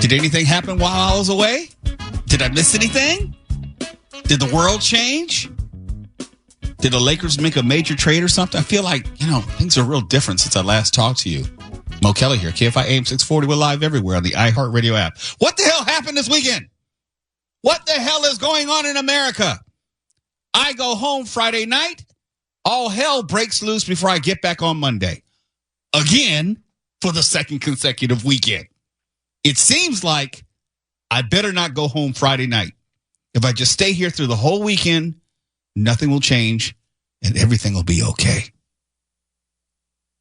Did anything happen while I was away? Did I miss anything? Did the world change? Did the Lakers make a major trade or something? I feel like, things are real different since I last talked to you. Mo Kelly here, KFI AM 640. We're live everywhere on the iHeartRadio app. What the hell happened this weekend? What the hell is going on in America? I go home Friday night. All hell breaks loose before I get back on Monday. Again, for the second consecutive weekend. It seems like I better not go home Friday night. If I just stay here through the whole weekend, nothing will change and everything will be okay.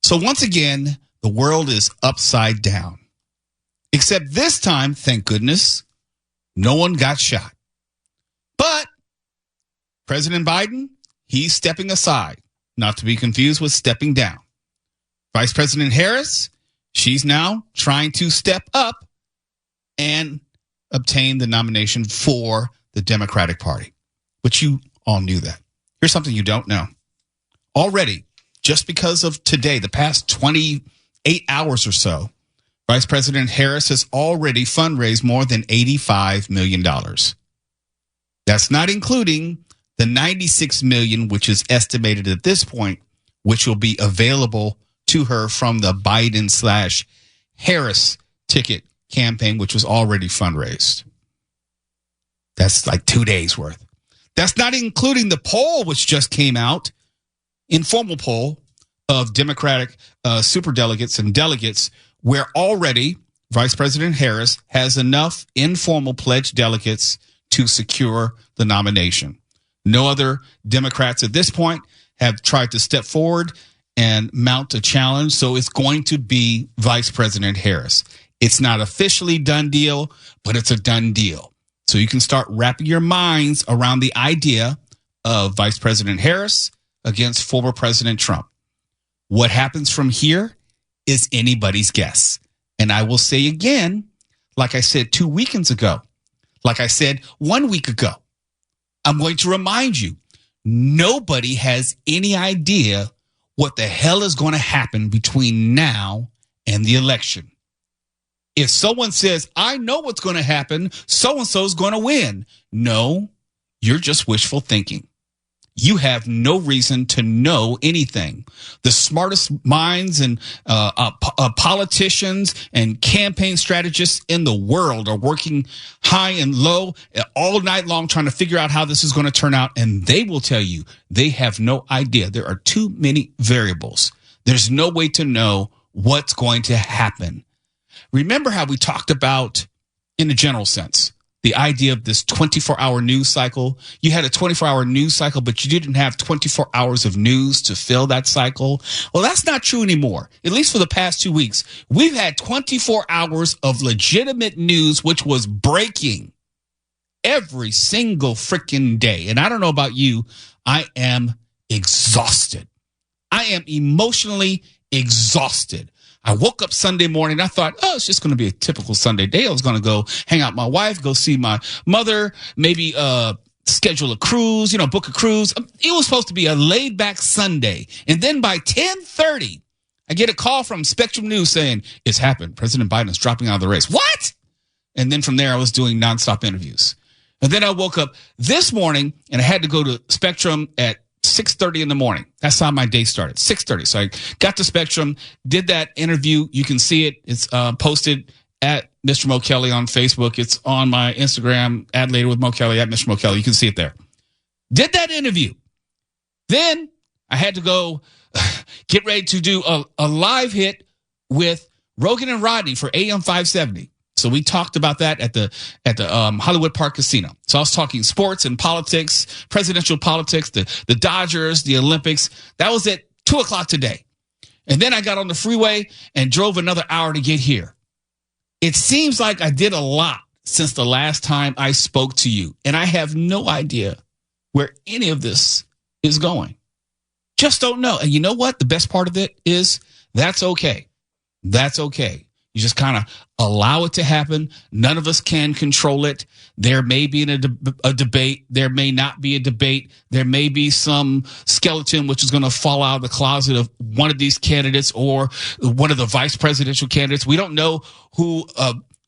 So once again, the world is upside down. Except this time, thank goodness, no one got shot. But President Biden, he's stepping aside, not to be confused with stepping down. Vice President Harris, she's now trying to step up and obtain the nomination for the Democratic Party. But you all knew that. Here's something you don't know. Already, just because of today, the past 28 hours or so, Vice President Harris has already fundraised more than $85 million. That's not including the $96 million, which is estimated at this point, which will be available to her from the Biden/Harris ticket campaign, which was already fundraised. That's like 2 days worth. That's not including the poll, which just came out, informal poll of Democratic superdelegates and delegates, where already Vice President Harris has enough informal pledged delegates to secure the nomination. No other Democrats at this point have tried to step forward and mount a challenge, so it's going to be Vice President Harris. It's not officially done deal, but it's a done deal. So you can start wrapping your minds around the idea of Vice President Harris against former President Trump. What happens from here is anybody's guess. And I will say again, like I said 2 weekends ago, like I said 1 week ago, I'm going to remind you, nobody has any idea what the hell is going to happen between now and the election. If someone says, I know what's going to happen, so-and-so is going to win. No, you're just wishful thinking. You have no reason to know anything. The smartest minds and politicians and campaign strategists in the world are working high and low all night long trying to figure out how this is going to turn out. And they will tell you they have no idea. There are too many variables. There's no way to know what's going to happen. Remember how we talked about, in a general sense, the idea of this 24-hour news cycle. You had a 24-hour news cycle, but you didn't have 24 hours of news to fill that cycle. Well, that's not true anymore. At least for the past 2 weeks, we've had 24 hours of legitimate news, which was breaking every single freaking day. And I don't know about you, I am exhausted. I am emotionally exhausted. I woke up Sunday morning. I thought, it's just going to be a typical Sunday day. I was going to go hang out with my wife, go see my mother, maybe schedule a cruise, book a cruise. It was supposed to be a laid back Sunday. And then by 10:30, I get a call from Spectrum News saying it's happened. President Biden is dropping out of the race. What? And then from there, I was doing nonstop interviews. And then I woke up this morning and I had to go to Spectrum at 6:30 in the morning. That's how my day started, 6:30. So I got to Spectrum, did that interview. You can see it. It's posted at Mr. Mo Kelly on Facebook. It's on my Instagram, Add Later with Mo Kelly, at Mr. Mo Kelly. You can see it there. Did that interview. Then I had to go get ready to do a live hit with Rogan and Rodney for AM 570. So we talked about that at the Hollywood Park Casino. So I was talking sports and politics, presidential politics, the Dodgers, the Olympics. That was at 2:00 today. And then I got on the freeway and drove another hour to get here. It seems like I did a lot since the last time I spoke to you. And I have no idea where any of this is going. Just don't know. And you know what? The best part of it is that's okay. That's okay. You just kind of allow it to happen. None of us can control it. There may be a debate. There may not be a debate. There may be some skeleton which is going to fall out of the closet of one of these candidates or one of the vice presidential candidates. We don't know who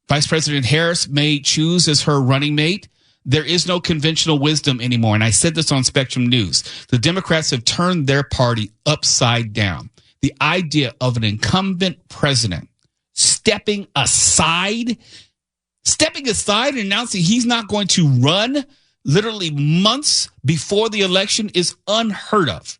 Vice President Harris may choose as her running mate. There is no conventional wisdom anymore. And I said this on Spectrum News. The Democrats have turned their party upside down. The idea of an incumbent president stepping aside and announcing he's not going to run literally months before the election is unheard of.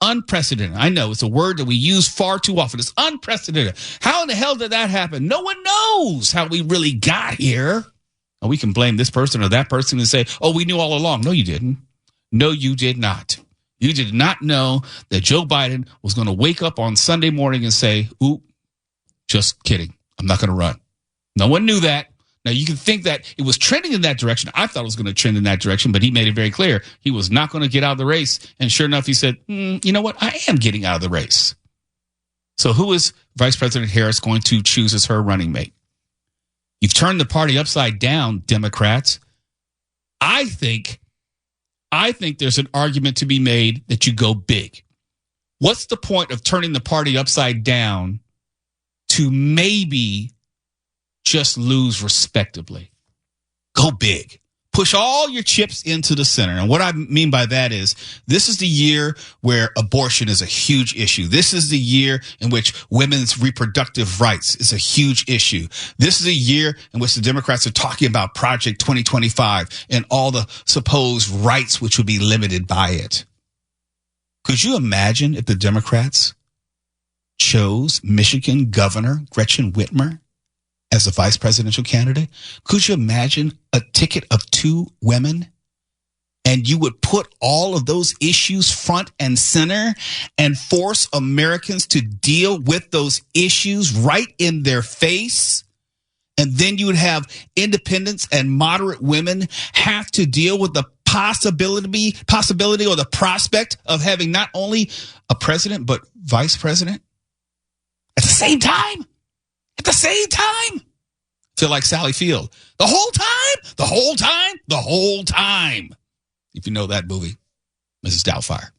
Unprecedented. I know it's a word that we use far too often. It's unprecedented. How in the hell did that happen? No one knows how we really got here. And we can blame this person or that person and say, oh, we knew all along. No, you didn't. No, you did not. You did not know that Joe Biden was going to wake up on Sunday morning and say, ooh, just kidding. I'm not going to run. No one knew that. Now, you can think that it was trending in that direction. I thought it was going to trend in that direction, but he made it very clear he was not going to get out of the race. And sure enough, he said, you know what? I am getting out of the race. So who is Vice President Harris going to choose as her running mate? You've turned the party upside down, Democrats. I think there's an argument to be made that you go big. What's the point of turning the party upside down to maybe just lose respectably? Go big. Push all your chips into the center. And what I mean by that is this is the year where abortion is a huge issue. This is the year in which women's reproductive rights is a huge issue. This is a year in which the Democrats are talking about Project 2025 and all the supposed rights which would be limited by it. Could you imagine if the Democrats chose Michigan Governor Gretchen Whitmer as a vice presidential candidate? Could you imagine a ticket of 2 women and you would put all of those issues front and center and force Americans to deal with those issues right in their face? And then you would have independents and moderate women have to deal with the possibility or the prospect of having not only a president, but vice president at the same time. At the same time. Feel like Sally Field. The whole time. If you know that movie, Mrs. Doubtfire.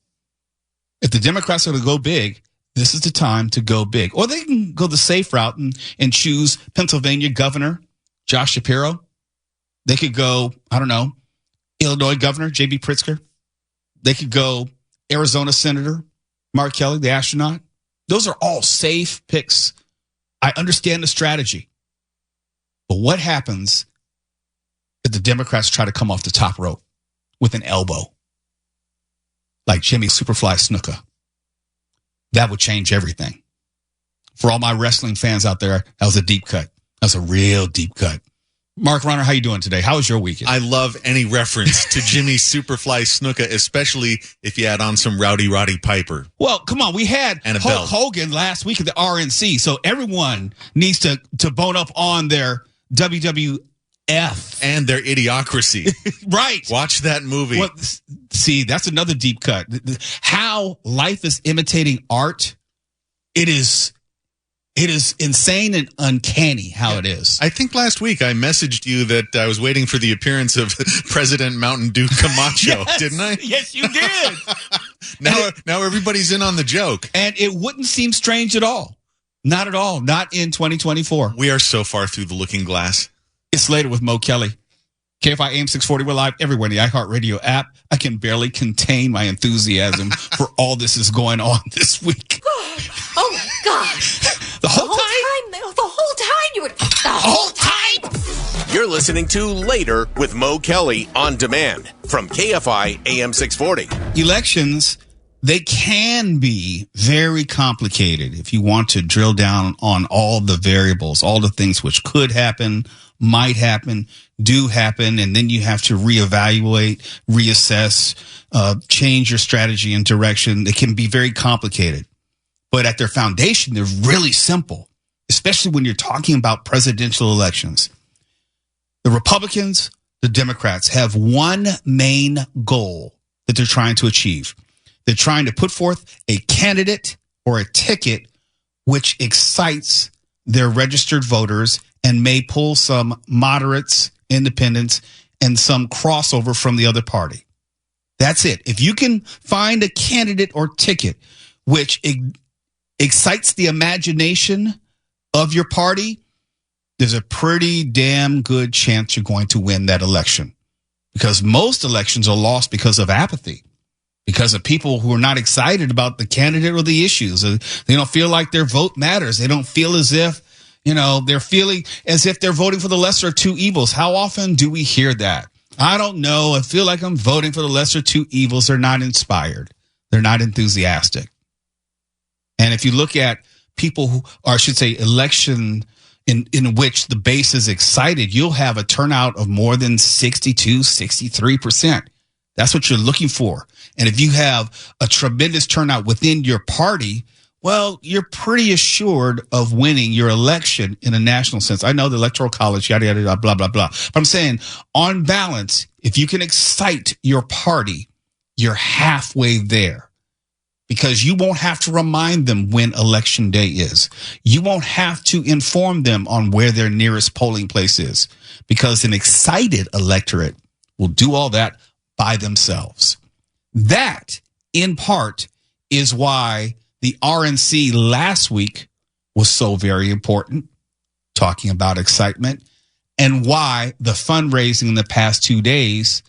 If the Democrats are going to go big, this is the time to go big. Or they can go the safe route and choose Pennsylvania Governor Josh Shapiro. They could go, Illinois Governor J.B. Pritzker. They could go Arizona Senator Mark Kelly, the astronaut. Those are all safe picks. I understand the strategy. But what happens if the Democrats try to come off the top rope with an elbow like Jimmy Superfly Snuka? That would change everything. For all my wrestling fans out there, that was a deep cut. That was a real deep cut. Mark Ronner, how you doing today? How was your weekend? I love any reference to Jimmy Superfly Snuka, especially if you add on some Rowdy Roddy Piper. Well, come on. We had Hulk Hogan last week at the RNC, so everyone needs to bone up on their WWF. And their Idiocracy. Right. Watch that movie. Well, see, that's another deep cut. How life is imitating art. It is insane and uncanny how it is. I think last week I messaged you that I was waiting for the appearance of President Mountain Dew Camacho, yes, didn't I? Yes, you did. Now everybody's in on the joke. And it wouldn't seem strange at all. Not at all. Not in 2024. We are so far through the looking glass. It's later with Mo Kelly. KFI AM 640. We're live everywhere in the iHeartRadio app. I can barely contain my enthusiasm for all this is going on this week. Oh my gosh. The whole time you would. The whole time. You're listening to Later with Mo Kelly on demand from KFI AM 640. Elections, they can be very complicated if you want to drill down on all the variables, all the things which could happen, might happen, do happen, and then you have to reevaluate, reassess, change your strategy and direction. It can be very complicated. But at their foundation, they're really simple, especially when you're talking about presidential elections. The Republicans, the Democrats have one main goal that they're trying to achieve. They're trying to put forth a candidate or a ticket which excites their registered voters and may pull some moderates, independents, and some crossover from the other party. That's it. If you can find a candidate or ticket which excites the imagination of your party, there's a pretty damn good chance you're going to win that election, because most elections are lost because of apathy, because of people who are not excited about the candidate or the issues. They don't feel like their vote matters. They don't feel as if, they're feeling as if they're voting for the lesser of two evils. How often do we hear that? I don't know. I feel like I'm voting for the lesser of two evils. They're not inspired. They're not enthusiastic. And if you look at people who, or I should say, election in which the base is excited, you'll have a turnout of more than 62, 63%. That's what you're looking for. And if you have a tremendous turnout within your party, well, you're pretty assured of winning your election in a national sense. I know the Electoral College, yada, yada, yada, blah, blah, blah. But I'm saying, on balance, if you can excite your party, you're halfway there. Because you won't have to remind them when election day is. You won't have to inform them on where their nearest polling place is, because an excited electorate will do all that by themselves. That, in part, is why the RNC last week was so very important, talking about excitement, and why the fundraising in the past 2 days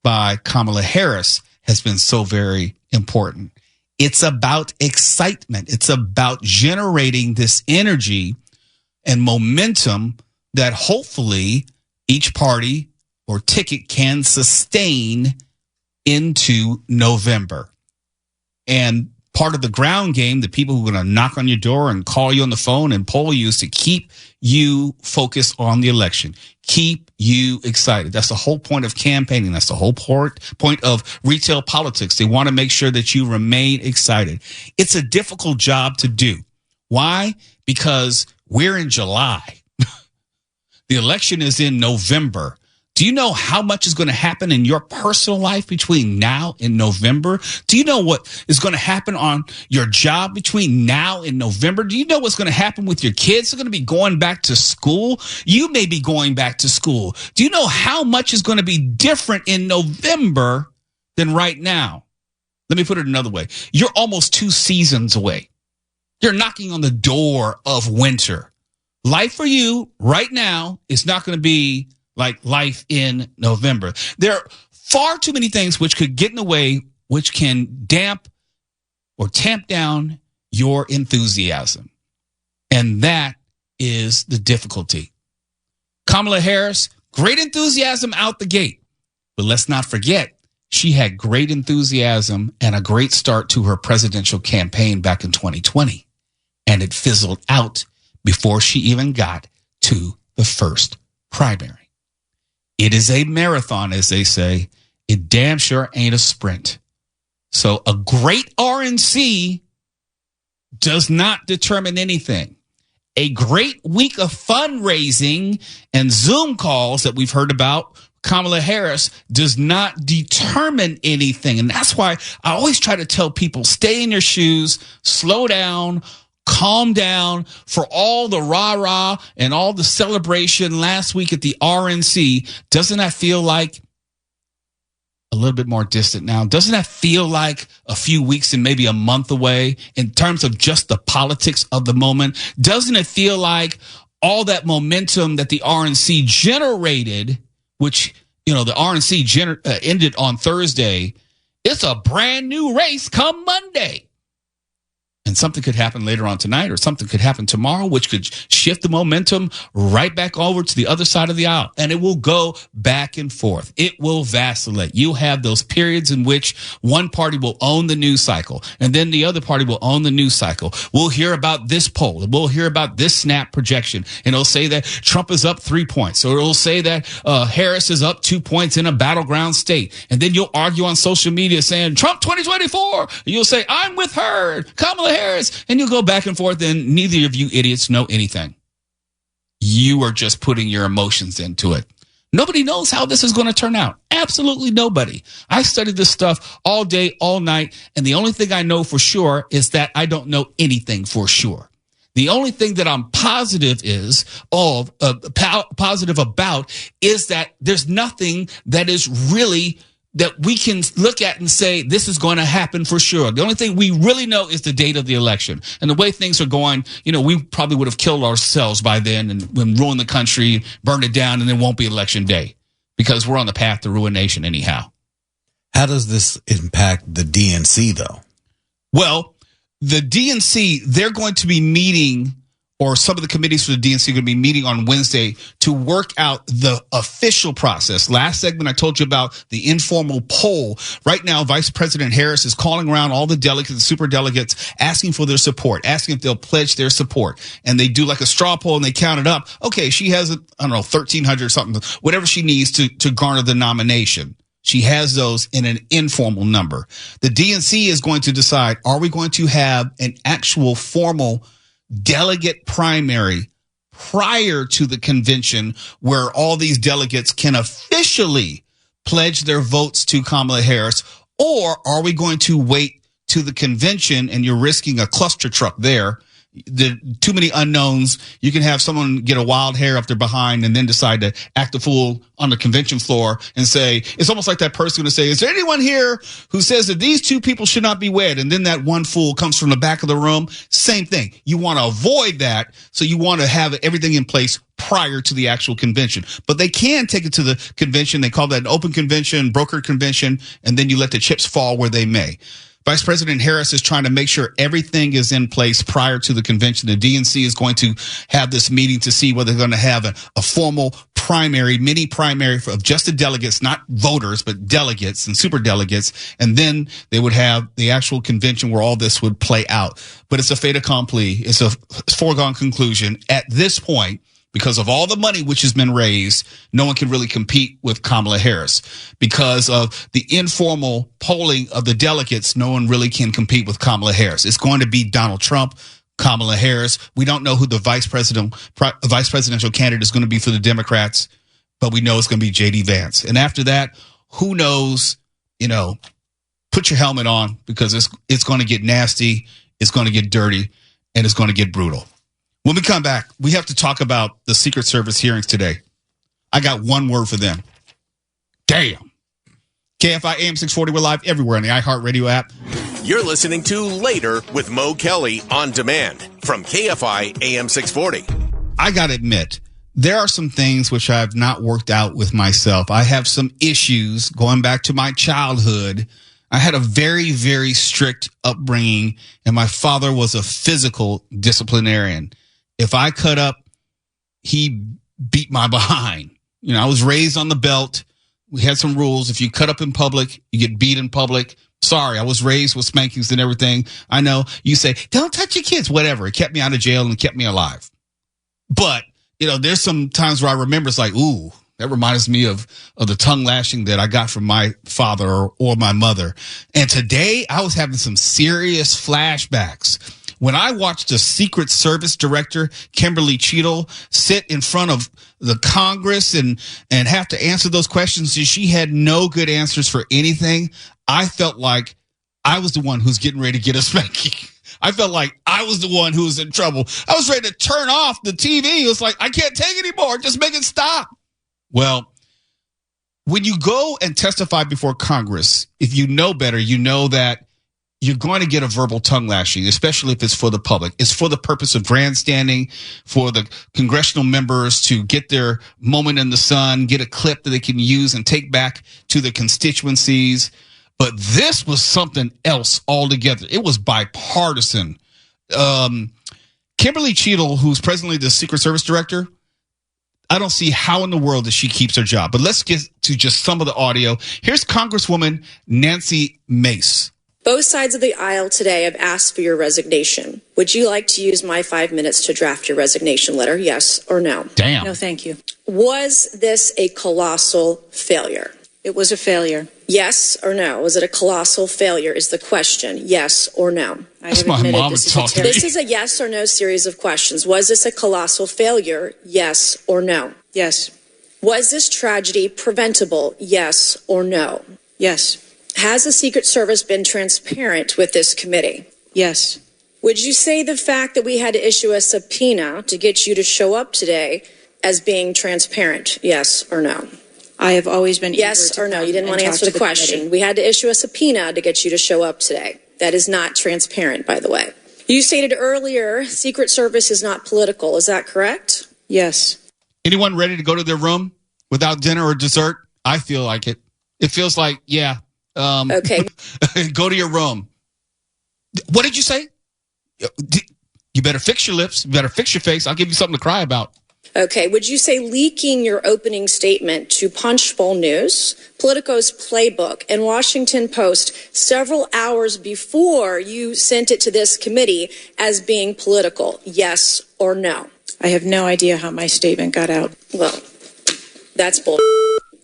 by Kamala Harris has been so very important. It's about excitement. It's about generating this energy and momentum that hopefully each party or ticket can sustain into November. And part of the ground game, the people who are going to knock on your door and call you on the phone and poll you, is to keep you focused on the election, keep you excited. That's the whole point of campaigning. That's the whole point of retail politics. They want to make sure that you remain excited. It's a difficult job to do. Why? Because we're in July. The election is in November. Do you know how much is going to happen in your personal life between now and November? Do you know what is going to happen on your job between now and November? Do you know what's going to happen with your kids? They're going to be going back to school. You may be going back to school. Do you know how much is going to be different in November than right now? Let me put it another way. You're almost 2 seasons away. You're knocking on the door of winter. Life for you right now is not going to be like life in November. There are far too many things which could get in the way, which can damp or tamp down your enthusiasm. And that is the difficulty. Kamala Harris, great enthusiasm out the gate. But let's not forget, she had great enthusiasm and a great start to her presidential campaign back in 2020. And it fizzled out before she even got to the first primary. It is a marathon, as they say. It damn sure ain't a sprint. So a great RNC does not determine anything. A great week of fundraising and Zoom calls that we've heard about Kamala Harris does not determine anything. And that's why I always try to tell people, stay in your shoes, slow down, calm down. For all the rah-rah and all the celebration last week at the RNC, doesn't that feel like a little bit more distant now? Doesn't that feel like a few weeks and maybe a month away in terms of just the politics of the moment? Doesn't it feel like all that momentum that the RNC generated, which, the RNC ended on Thursday, it's a brand new race come Monday? And something could happen later on tonight, or something could happen tomorrow, which could shift the momentum right back over to the other side of the aisle. And it will go back and forth. It will vacillate. You'll have those periods in which one party will own the news cycle, and then the other party will own the news cycle. We'll hear about this poll, and we'll hear about this snap projection, and it'll say that Trump is up 3 points, or it'll say that Harris is up 2 points in a battleground state. And then you'll argue on social media saying, Trump 2024. And you'll say, I'm with her, Kamala Harris, and you'll go back and forth, and neither of you idiots know anything. You are just putting your emotions into it. Nobody knows how this is going to turn out. Absolutely nobody. I studied this stuff all day, all night, and the only thing I know for sure is that I don't know anything for sure. The only thing that I'm positive about is that there's nothing that is really that we can look at and say this is going to happen for sure. The only thing we really know is the date of the election. And the way things are going, we probably would have killed ourselves by then and ruined the country, burned it down, and it won't be election day because we're on the path to ruination anyhow. How does this impact the DNC, though? Well, the DNC, they're going to be meeting, or some of the committees for the DNC are going to be meeting on Wednesday to work out the official process. Last segment, I told you about the informal poll. Right now, Vice President Harris is calling around all the delegates and super delegates, asking for their support, asking if they'll pledge their support. And they do like a straw poll and they count it up. Okay, she has, 1,300 something, whatever she needs to garner the nomination. She has those in an informal number. The DNC is going to decide, are we going to have an actual formal delegate primary prior to the convention where all these delegates can officially pledge their votes to Kamala Harris? Or are we going to wait to the convention and you're risking a cluster truck there? Too many unknowns. You can have someone get a wild hair up their behind and then decide to act a fool on the convention floor and say, it's almost like that person going to say, is there anyone here who says that these two people should not be wed? And then that one fool comes from the back of the room. Same thing. You want to avoid that. So you want to have everything in place prior to the actual convention. But they can take it to the convention. They call that an open convention, brokered convention, and then you let the chips fall where they may. Vice President Harris is trying to make sure everything is in place prior to the convention. The DNC is going to have this meeting to see whether they're going to have a formal primary, mini primary of just the delegates, not voters, but delegates and super delegates. And then they would have the actual convention where all this would play out. But it's a fait accompli. It's a foregone conclusion at this point. Because of all the money which has been raised, no one can really compete with Kamala Harris. Because of the informal polling of the delegates, no one really can compete with Kamala Harris. It's going to be Donald Trump, Kamala Harris. We don't know who the vice presidential candidate is going to be for the Democrats, but we know it's going to be J.D. Vance. And after that, who knows, put your helmet on because it's going to get nasty, it's going to get dirty, and it's going to get brutal. When we come back, we have to talk about the Secret Service hearings today. I got one word for them. Damn. KFI AM 640, we're live everywhere on the iHeartRadio app. You're listening to Later with Mo Kelly on demand from KFI AM 640. I got to admit, there are some things which I've not worked out with myself. I have some issues going back to my childhood. I had a very, very strict upbringing, and my father was a physical disciplinarian. If I cut up, he beat my behind. I was raised on the belt. We had some rules. If you cut up in public, you get beat in public. Sorry, I was raised with spankings and everything. I know you say, don't touch your kids, whatever. It kept me out of jail and it kept me alive. But, there's some times where I remember it's like, ooh, that reminds me of the tongue lashing that I got from my father or my mother. And today I was having some serious flashbacks. When I watched the Secret Service Director, Kimberly Cheatle, sit in front of the Congress and have to answer those questions, and she had no good answers for anything, I felt like I was the one who's getting ready to get a spanking. I felt like I was the one who was in trouble. I was ready to turn off the TV. It was like, I can't take it anymore. Just make it stop. Well, when you go and testify before Congress, if you know better, you know that you're going to get a verbal tongue lashing, especially if it's for the public. It's for the purpose of grandstanding, for the congressional members to get their moment in the sun, get a clip that they can use and take back to the constituencies. But this was something else altogether. It was bipartisan. Kimberly Cheatle, who's presently the Secret Service Director, I don't see how in the world that she keeps her job. But let's get to just some of the audio. Here's Congresswoman Nancy Mace. Both sides of the aisle today have asked for your resignation. Would you like to use my 5 minutes to draft your resignation letter? Yes or no? Damn. No, thank you. Was this a colossal failure? It was a failure. Yes or no? Was it a colossal failure is the question. Yes or no? That's my mom talking. This is a yes or no series of questions. Was this a colossal failure? Yes or no? Yes. Was this tragedy preventable? Yes or no? Yes. Has the Secret Service been transparent with this committee? Yes. Would you say the fact that we had to issue a subpoena to get you to show up today as being transparent? Yes or no? I have always been yes or no. You didn't want to answer the question. Committee. We had to issue a subpoena to get you to show up today. That is not transparent, by the way. You stated earlier, Secret Service is not political. Is that correct? Yes. Anyone ready to go to their room without dinner or dessert? I feel like it. It feels like, yeah. Okay. Go to your room. What did you say? You better fix your lips. You better fix your face. I'll give you something to cry about. Okay. Would you say leaking your opening statement to Punchbowl News, Politico's Playbook, and Washington Post several hours before you sent it to this committee as being political? Yes or no? I have no idea how my statement got out. Well, that's bull.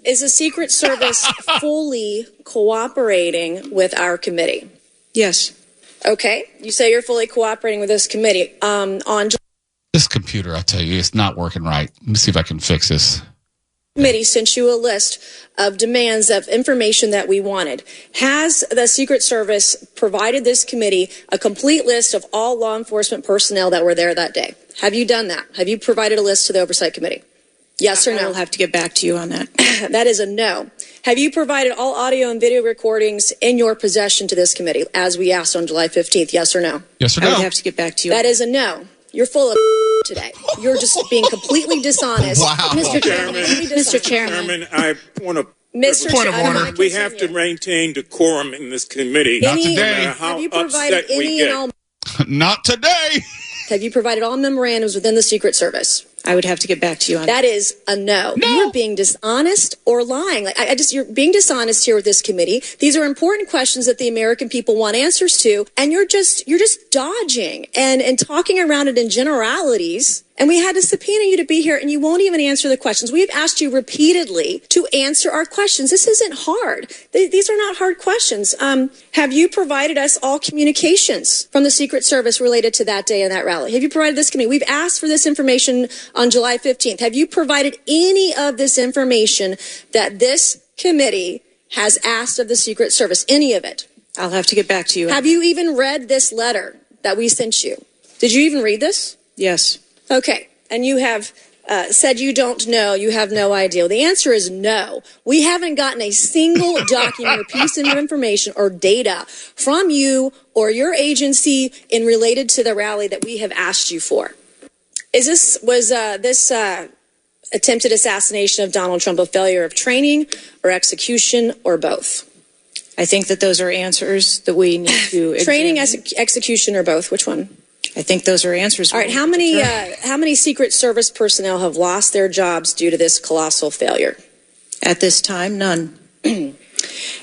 Is the Secret Service fully cooperating with our committee? Yes. Okay. You say you're fully cooperating with this committee. On this computer, I tell you, it's not working right. Let me see if I can fix this. Committee sent you a list of demands of information that we wanted. Has the Secret Service provided this committee a complete list of all law enforcement personnel that were there that day? Have you done that? Have you provided a list to the Oversight Committee? Yes or no? I'll have to get back to you on that. That is a no. Have you provided all audio and video recordings in your possession to this committee, as we asked on July 15th? Yes or no? Yes or no? I would have to get back to you. That is a no. You're full of today. You're just being completely dishonest. Wow. Mr. Chairman, Mr. Chairman, I want to... Point of order. We have to maintain decorum in this committee. Not today. How have you provided upset we any get. and all... Not today. Have you provided all memorandums within the Secret Service? I would have to get back to you on that. That is a no. You're being dishonest or lying. You're being dishonest here with this committee. These are important questions that the American people want answers to, and you're just dodging and talking around it in generalities. And we had to subpoena you to be here, and you won't even answer the questions. We've asked you repeatedly to answer our questions. This isn't hard. These are not hard questions. Have you provided us all communications from the Secret Service related to that day and that rally? Have you provided this committee? We've asked for this information on July 15th. Have you provided any of this information that this committee has asked of the Secret Service? Any of it? I'll have to get back to you. Have you even read this letter that we sent you? Did you even read this? Yes. Okay. And you have said you don't know, you have no idea. The answer is no. We haven't gotten a single document or piece of information or data from you or your agency in related to the rally that we have asked you for. Was this attempted assassination of Donald Trump a failure of training or execution or both? I think that those are answers that we need to training, execution, or both. Which one? I think those are answers. All right. How many Secret Service personnel have lost their jobs due to this colossal failure? At this time, none.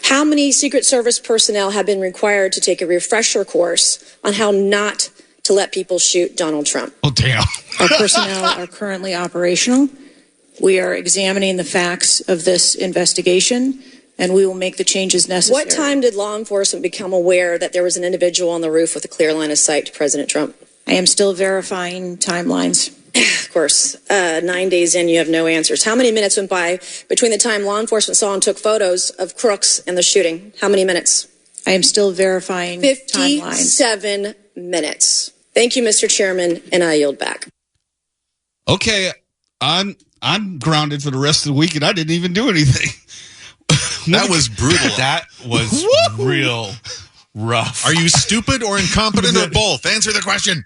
How many Secret Service personnel have been required to take a refresher course on how not to let people shoot Donald Trump? Oh, damn. Our personnel are currently operational. We are examining the facts of this investigation, and we will make the changes necessary. What time did law enforcement become aware that there was an individual on the roof with a clear line of sight to President Trump? I am still verifying timelines. Of course, 9 days in, you have no answers. How many minutes went by between the time law enforcement saw and took photos of crooks and the shooting? How many minutes? I am still verifying 57 minutes. Thank you, Mr. Chairman, and I yield back. Okay, I'm grounded for the rest of the week, and I didn't even do anything. That was brutal. That was real rough. Are you stupid or incompetent or both? Answer the question.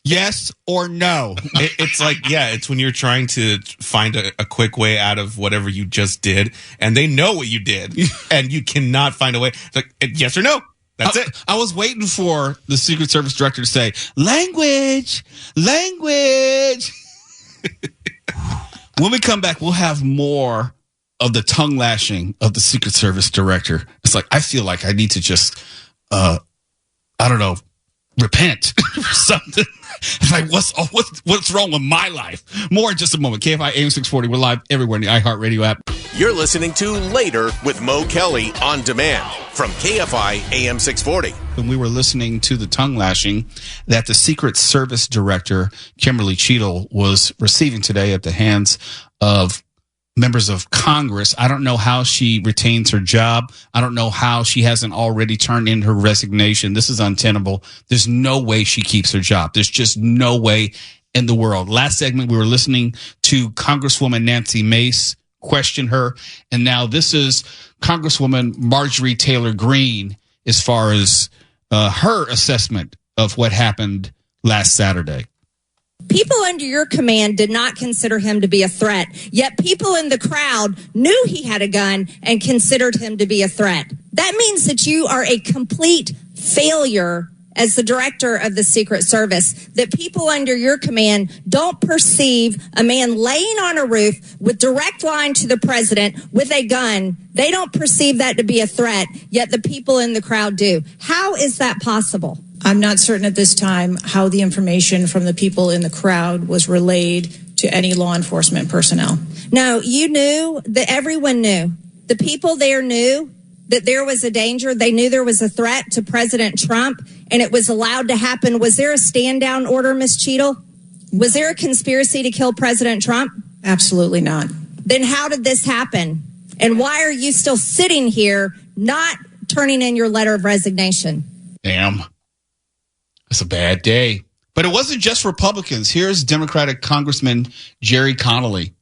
Yes or no? It's like, it's when you're trying to find a quick way out of whatever you just did, and they know what you did, and you cannot find a way. It's like, yes or no? That's it. I was waiting for the Secret Service Director to say, language. When we come back, we'll have more of the tongue lashing of the Secret Service Director. It's like, I feel like I need to just, repent or something. It's like, what's wrong with my life? More in just a moment. KFI AM 640. We're live everywhere in the iHeartRadio app. You're listening to Later with Mo Kelly on demand from KFI AM 640. When we were listening to the tongue lashing that the Secret Service Director, Kimberly Cheatle, was receiving today at the hands of members of Congress. I don't know how she retains her job. I don't know how she hasn't already turned in her resignation. This is untenable. There's no way she keeps her job. There's just no way in the world. Last segment, we were listening to Congresswoman Nancy Mace question her. And now this is Congresswoman Marjorie Taylor Greene as far as her assessment of what happened last Saturday. People under your command did not consider him to be a threat, yet people in the crowd knew he had a gun and considered him to be a threat. That means that you are a complete failure as the director of the Secret Service, that people under your command don't perceive a man laying on a roof with direct line to the president with a gun. They don't perceive that to be a threat, yet the people in the crowd do. How is that possible? I'm not certain at this time how the information from the people in the crowd was relayed to any law enforcement personnel. No, you knew that everyone knew. The people there knew that there was a danger. They knew there was a threat to President Trump, and it was allowed to happen. Was there a stand-down order, Ms. Cheatle? Was there a conspiracy to kill President Trump? Absolutely not. Then how did this happen? And why are you still sitting here not turning in your letter of resignation? Damn. That's a bad day. But it wasn't just Republicans. Here's Democratic Congressman Jerry Connolly.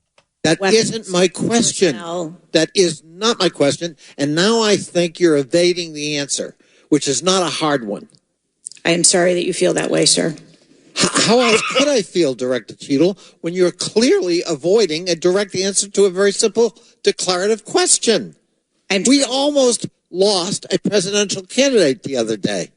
That isn't my question. That is not my question. And now I think you're evading the answer, which is not a hard one. I am sorry that you feel that way, sir. How else could I feel, Director Cheatle, when you're clearly avoiding a direct answer to a very simple declarative question? We almost lost a presidential candidate the other day.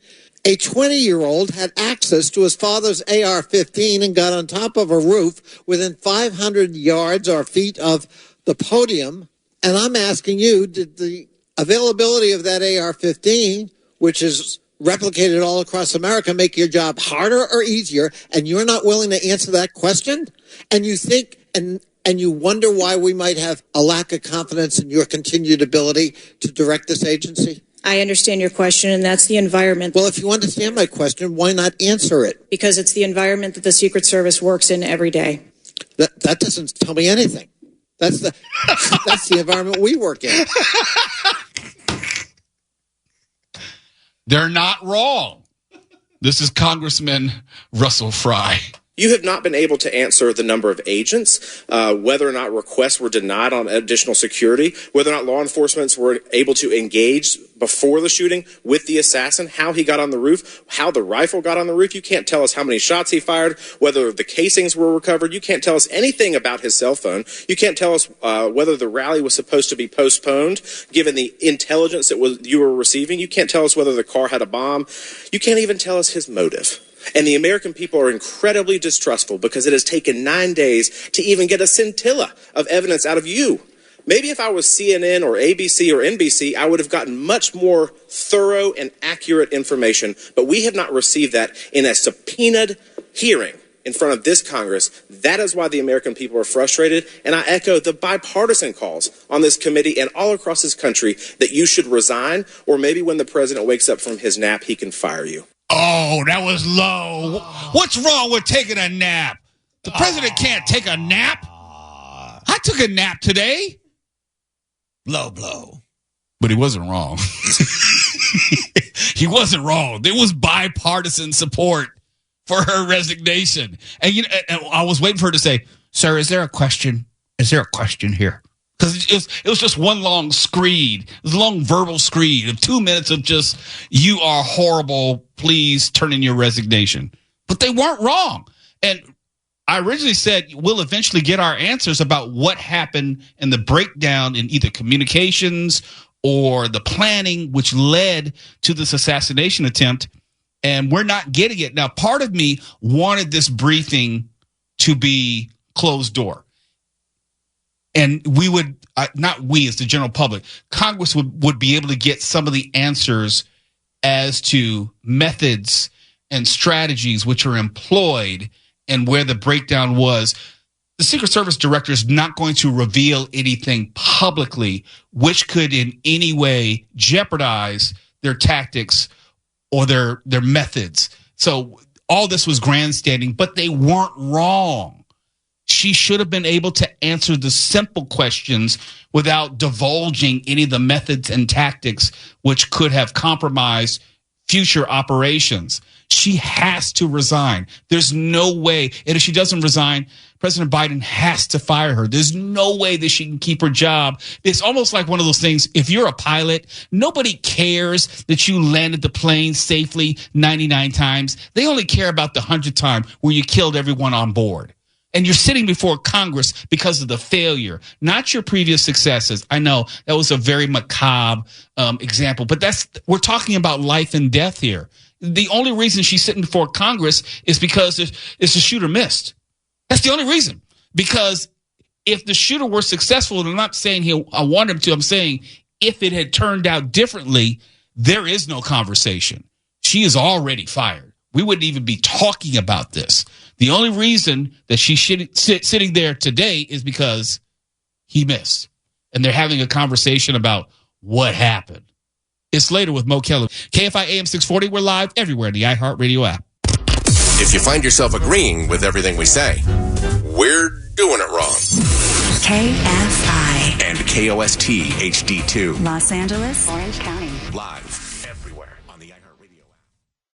A 20-year-old had access to his father's AR-15 and got on top of a roof within 500 yards or feet of the podium. And I'm asking you, did the availability of that AR-15, which is replicated all across America, make your job harder or easier? And you're not willing to answer that question? And you think and you wonder why we might have a lack of confidence in your continued ability to direct this agency? I understand your question, and that's the environment. Well, if you understand my question, why not answer it? Because it's the environment that the Secret Service works in every day. That doesn't tell me anything. That's the environment we work in. They're not wrong. This is Congressman Russell Fry. You have not been able to answer the number of agents, whether or not requests were denied on additional security, whether or not law enforcement were able to engage before the shooting with the assassin, how he got on the roof, how the rifle got on the roof. You can't tell us how many shots he fired, whether the casings were recovered. You can't tell us anything about his cell phone. You can't tell us whether the rally was supposed to be postponed, given the intelligence that you were receiving. You can't tell us whether the car had a bomb. You can't even tell us his motive. And the American people are incredibly distrustful because it has taken 9 days to even get a scintilla of evidence out of you. Maybe if I was CNN or ABC or NBC, I would have gotten much more thorough and accurate information. But we have not received that in a subpoenaed hearing in front of this Congress. That is why the American people are frustrated. And I echo the bipartisan calls on this committee and all across this country that you should resign, or maybe when the president wakes up from his nap, he can fire you. Oh, that was low. What's wrong with taking a nap? The president can't take a nap. I took a nap today. Low blow. But he wasn't wrong. He wasn't wrong. There was bipartisan support for her resignation. And I was waiting for her to say, "Sir, is there a question? Is there a question here?" Because it was just one long screed. It was a long verbal screed of 2 minutes of just, "You are horrible. Please turn in your resignation." But they weren't wrong. And I originally said we'll eventually get our answers about what happened and the breakdown in either communications or the planning which led to this assassination attempt. And we're not getting it. Now, part of me wanted this briefing to be closed door. And we would, not we as the general public, Congress would be able to get some of the answers as to methods and strategies which are employed and where the breakdown was. The Secret Service Director is not going to reveal anything publicly which could in any way jeopardize their tactics or their methods. So all this was grandstanding, but they weren't wrong. She should have been able to answer the simple questions without divulging any of the methods and tactics which could have compromised future operations. She has to resign. There's no way. And if she doesn't resign, President Biden has to fire her. There's no way that she can keep her job. It's almost like one of those things. If you're a pilot, nobody cares that you landed the plane safely 99 times. They only care about the 100th time where you killed everyone on board. And you're sitting before Congress because of the failure, not your previous successes. I know that was a very macabre example, but we're talking about life and death here. The only reason she's sitting before Congress is because the shooter missed. That's the only reason. Because if the shooter were successful, and I'm not saying I want him to, I'm saying if it had turned out differently, there is no conversation. She is already fired. We wouldn't even be talking about this. The only reason that she's sitting there today is because he missed. And they're having a conversation about what happened. It's later with Mo Kelly. KFI AM 640, we're live everywhere in the iHeartRadio app. If you find yourself agreeing with everything we say, we're doing it wrong. KFI and KOST HD2. Los Angeles, Orange County. Live.